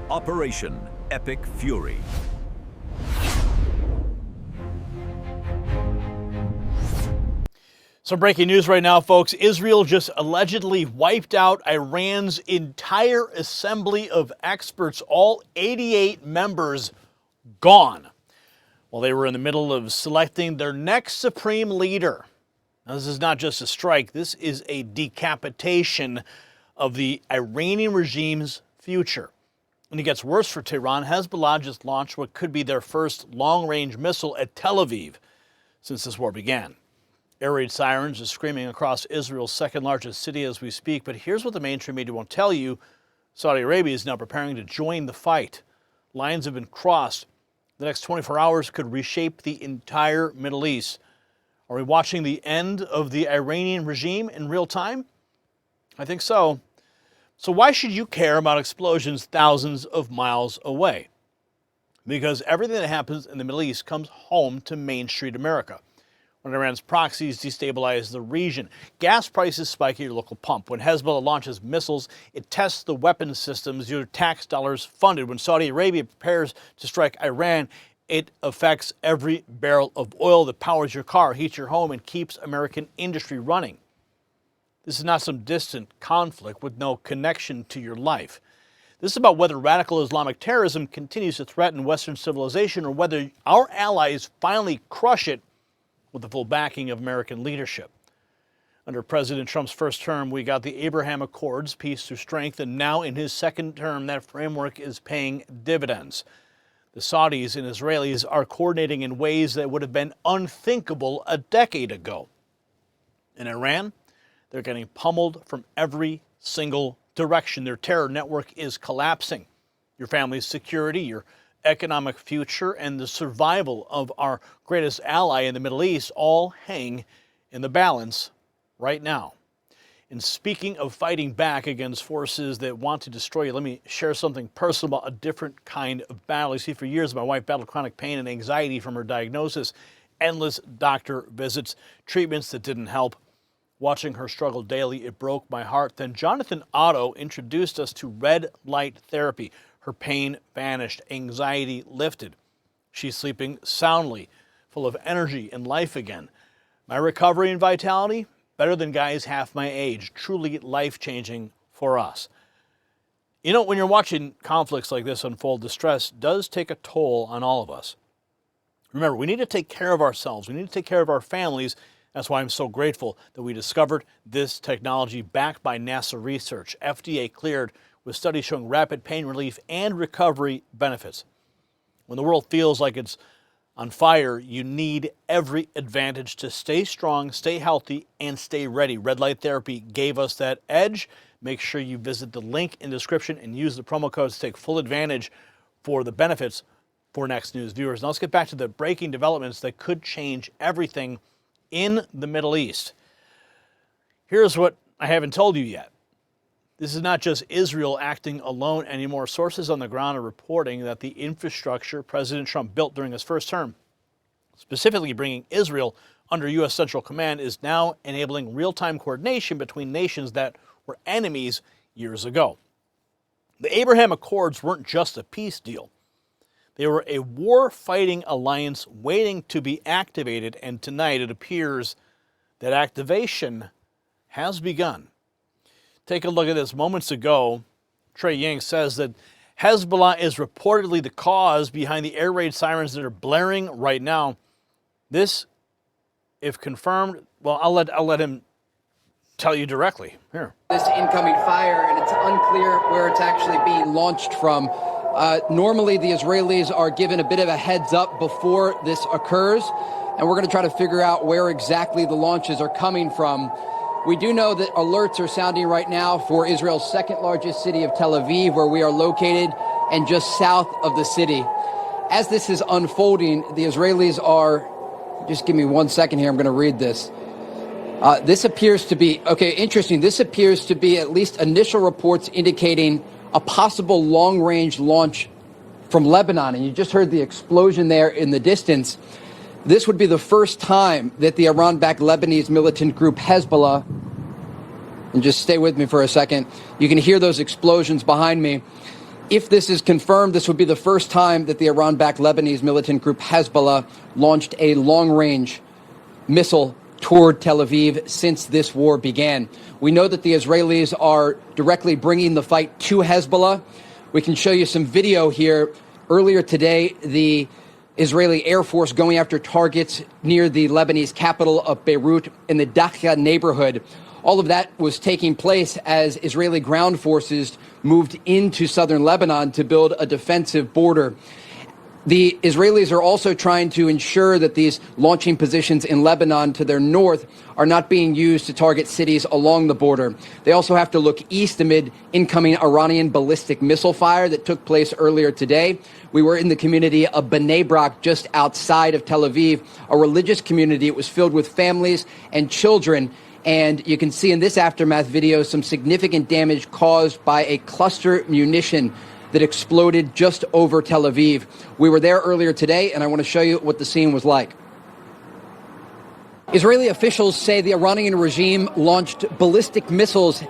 Operation Epic Fury. Some breaking news right now, folks. Israel just allegedly wiped out Iran's entire assembly of experts, all 88 members gone, while they were in the middle of selecting their next supreme leader. Now, this is not just a strike. This is a decapitation of the Iranian regime's future. And it gets worse for Tehran. Hezbollah just launched what could be their first long-range missile at Tel Aviv since this war began. Air raid sirens are screaming across Israel's second-largest city as we speak. But here's what the mainstream media won't tell you. Saudi Arabia is now preparing to join the fight. Lines have been crossed. The next 24 hours could reshape the entire Middle East. Are we watching the end of the Iranian regime in real time? I think so. So why should you care about explosions thousands of miles away? Because everything that happens in the Middle East comes home to Main Street America. When Iran's proxies destabilize the region, gas prices spike at your local pump. When Hezbollah launches missiles, it tests the weapons systems your tax dollars funded. When Saudi Arabia prepares to strike Iran, it affects every barrel of oil that powers your car, heats your home, and keeps American industry running. This is not some distant conflict with no connection to your life. This is about whether radical Islamic terrorism continues to threaten Western civilization or whether our allies finally crush it with the full backing of American leadership. Under President Trump's first term, we got the Abraham Accords, peace through strength, and now in his second term, that framework is paying dividends. The Saudis and Israelis are coordinating in ways that would have been unthinkable a decade ago. In Iran, they're getting pummeled from every single direction. Their terror network is collapsing. Your family's security, your economic future, and the survival of our greatest ally in the Middle East all hang in the balance right now. And speaking of fighting back against forces that want to destroy you, let me share something personal about a different kind of battle. You see, for years, my wife battled chronic pain and anxiety from her diagnosis, endless doctor visits, treatments that didn't help. Watching her struggle daily, it broke my heart. Then Jonathan Otto introduced us to red light therapy. Her pain vanished, anxiety lifted. She's sleeping soundly, full of energy and life again. My recovery and vitality, better than guys half my age, truly life-changing for us. You know, when you're watching conflicts like this unfold, the stress does take a toll on all of us. Remember, we need to take care of ourselves. We need to take care of our families. That's why I'm so grateful that we discovered this technology backed by NASA research, FDA cleared, with studies showing rapid pain relief and recovery benefits. When the world feels like it's on fire, you need every advantage to stay strong, stay healthy, and stay ready. Red light therapy gave us that edge. Make sure you visit the link in the description and use the promo code to take full advantage for the benefits for Next News viewers. Now let's get back to the breaking developments that could change everything in the Middle East. Here's what I haven't told you yet. This is not just Israel acting alone anymore. Sources on the ground are reporting that the infrastructure President Trump built during his first term, specifically bringing Israel under U.S. Central Command, is now enabling real-time coordination between nations that were enemies years ago. The Abraham Accords weren't just a peace deal. They were a war-fighting alliance waiting to be activated, and tonight it appears that activation has begun. Take a look at this. Moments ago, Trey Yang says that Hezbollah is reportedly the cause behind the air raid sirens that are blaring right now. This, if confirmed, well, I'll let him tell you directly. Here. This incoming fire, and it's unclear where it's actually being launched from. Normally, the Israelis are given a bit of a heads up before this occurs, and we're going to try to figure out where exactly the launches are coming from. We do know that alerts are sounding right now for Israel's second largest city of Tel Aviv, where we are located, and just south of the city. As this is unfolding, the Israelis are, just give me 1 second here, I'm going to read this. This appears to be, okay, interesting. This appears to be at least initial reports indicating a possible long-range launch from Lebanon. And you just heard the explosion there in the distance. This would be the first time that the Iran-backed Lebanese militant group Hezbollah, and just stay with me for a second, you can hear those explosions behind me. If this is confirmed, this would be the first time that the Iran-backed Lebanese militant group Hezbollah launched a long-range missile toward Tel Aviv since this war began. We know that the Israelis are directly bringing the fight to Hezbollah. We can show you some video here. Earlier today, the Israeli Air Force going after targets near the Lebanese capital of Beirut in the Dakhla neighborhood. All of that was taking place as Israeli ground forces moved into southern Lebanon to build a defensive border. The Israelis are also trying to ensure that these launching positions in Lebanon to their north are not being used to target cities along the border. They also have to look east amid incoming Iranian ballistic missile fire that took place earlier today. We were in the community of Bnei Brak, just outside of Tel Aviv, a religious community. It was filled with families and children. And you can see in this aftermath video some significant damage caused by a cluster munition that exploded just over Tel Aviv. We were there earlier today, and I want to show you what the scene was like. Israeli officials say the Iranian regime launched ballistic missiles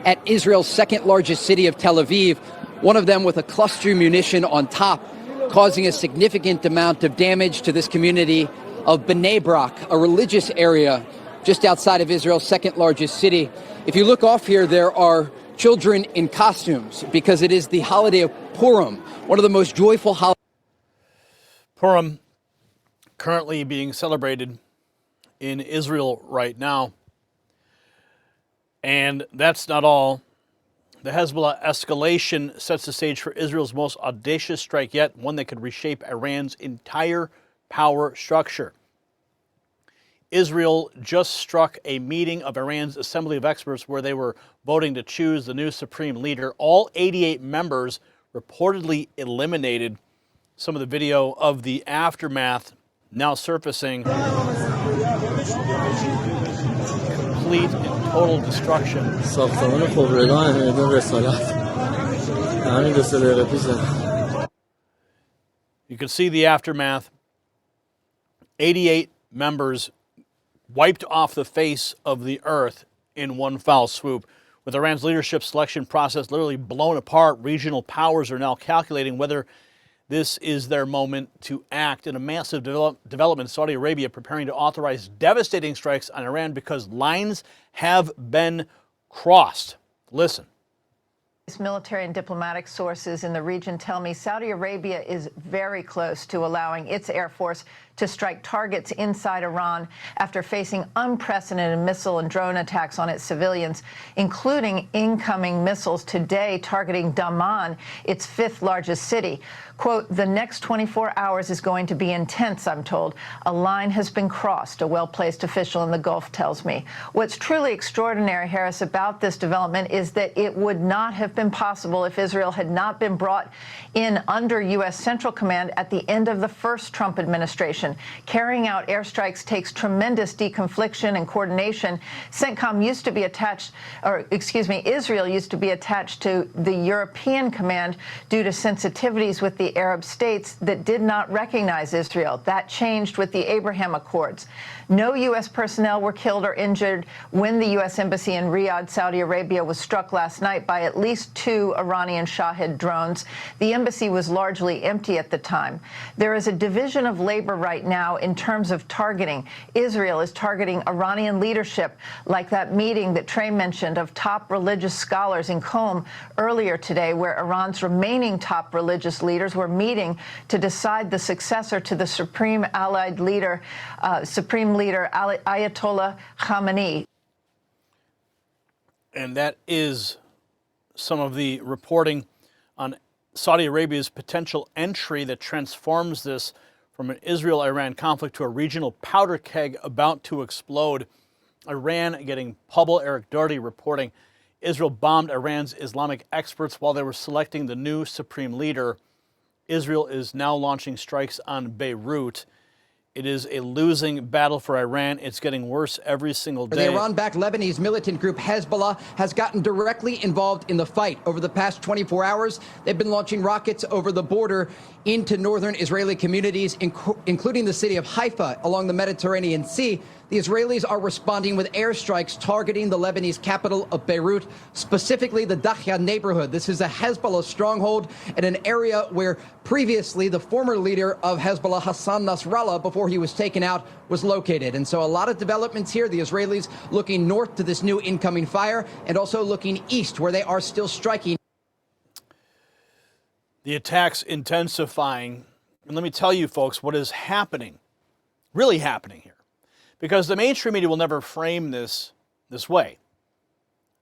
at Israel's second largest city of Tel Aviv, one of them with a cluster munition on top, causing a significant amount of damage to this community of Bnei Brak, a religious area just outside of Israel's second largest city. If you look off here, there are children in costumes because it is the holiday of Purim, one of the most joyful holidays. Purim currently being celebrated in Israel right now. And that's not all. The Hezbollah escalation sets the stage for Israel's most audacious strike yet, one that could reshape Iran's entire power structure. Israel just struck a meeting of Iran's Assembly of Experts where they were voting to choose the new supreme leader. All 88 members reportedly eliminated. Some of the video of the aftermath now surfacing. Complete and total destruction. You can see the aftermath. 88 members wiped off the face of the earth in one foul swoop. With Iran's leadership selection process literally blown apart, regional powers are now calculating whether this is their moment to act. In a massive development, Saudi Arabia preparing to authorize devastating strikes on Iran because lines have been crossed. Listen. Military and diplomatic sources in the region tell me Saudi Arabia is very close to allowing its Air Force to strike targets inside Iran after facing unprecedented missile and drone attacks on its civilians, including incoming missiles today targeting Daman, its fifth largest city. Quote, the next 24 hours is going to be intense, I'm told. A line has been crossed, a well-placed official in the Gulf tells me. What's truly extraordinary, Harris, about this development is that it would not have been possible if Israel had not been brought in under U.S. Central Command at the end of the first Trump administration. Carrying out airstrikes takes tremendous deconfliction and coordination. CENTCOM used to be attached, Israel used to be attached to the European Command due to sensitivities with the Arab states that did not recognize Israel. That changed with the Abraham Accords. No U.S. personnel were killed or injured when the U.S. Embassy in Riyadh, Saudi Arabia, was struck last night by at least 2 Iranian Shahed drones. The embassy was largely empty at the time. There is a division of labor right now in terms of targeting. Israel is targeting Iranian leadership, like that meeting that Trey mentioned of top religious scholars in Qom earlier today, where Iran's remaining top religious leaders were meeting to decide the successor to the Supreme Leader Ayatollah Khamenei. And that is some of the reporting on Saudi Arabia's potential entry that transforms this from an Israel-Iran conflict to a regional powder keg about to explode. Iran getting Pubble. Eric Doherty reporting Israel bombed Iran's Islamic experts while they were selecting the new supreme leader. Israel is now launching strikes on Beirut. It is a losing battle for Iran. It's getting worse every single day. The Iran-backed Lebanese militant group Hezbollah has gotten directly involved in the fight. Over the past 24 hours, they've been launching rockets over the border into northern Israeli communities, including the city of Haifa along the Mediterranean Sea. the Israelis are responding with airstrikes targeting the Lebanese capital of Beirut, specifically the Dakhya neighborhood. This is a Hezbollah stronghold in an area where previously the former leader of Hezbollah, Hassan Nasrallah, before he was taken out, was located. And so a lot of developments here. The Israelis looking north to this new incoming fire and also looking east where they are still striking. The attacks intensifying. And let me tell you, folks, what is happening, really happening here, because the mainstream media will never frame this way.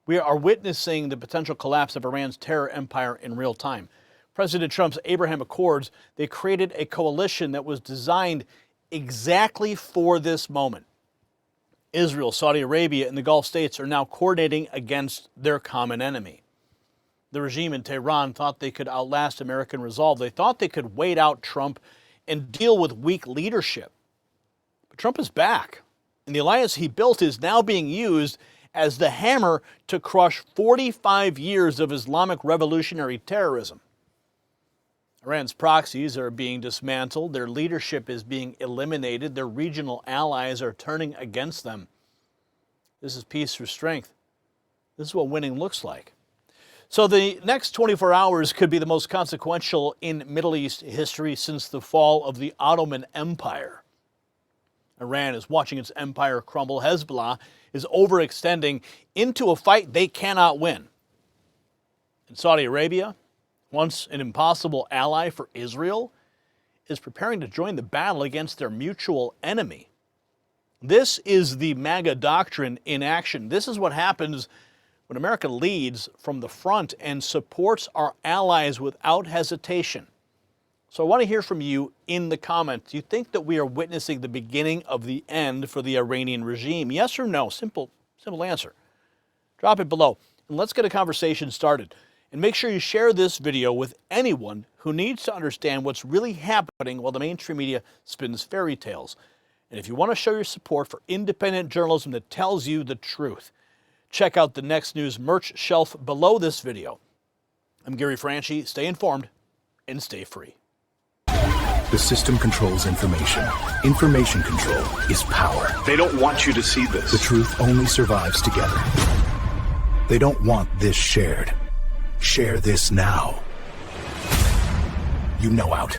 We are witnessing the potential collapse of Iran's terror empire in real time. President Trump's Abraham Accords, they created a coalition that was designed exactly for this moment. Israel, Saudi Arabia, and the Gulf states are now coordinating against their common enemy. The regime in Tehran thought they could outlast American resolve. They thought they could wait out Trump and deal with weak leadership. But Trump is back, and the alliance he built is now being used as the hammer to crush 45 years of Islamic revolutionary terrorism. Iran's proxies are being dismantled, their leadership is being eliminated, their regional allies are turning against them. This is peace through strength. This is what winning looks like. So the next 24 hours could be the most consequential in Middle East history since the fall of the Ottoman Empire. Iran is watching its empire crumble. Hezbollah is overextending into a fight they cannot win. And Saudi Arabia, once an impossible ally for Israel, is preparing to join the battle against their mutual enemy. This is the MAGA doctrine in action. This is what happens when America leads from the front and supports our allies without hesitation. So I want to hear from you in the comments. Do you think that we are witnessing the beginning of the end for the Iranian regime? Yes or no? Simple answer. Drop it below and let's get a conversation started. And make sure you share this video with anyone who needs to understand what's really happening while the mainstream media spins fairy tales. And if you want to show your support for independent journalism that tells you the truth, check out the Next News merch shelf below this video. I'm Gary Franchi. Stay informed and stay free. The system controls information. Information control is power. They don't want you to see this. The truth only survives together. They don't want this shared. Share this now. You know out.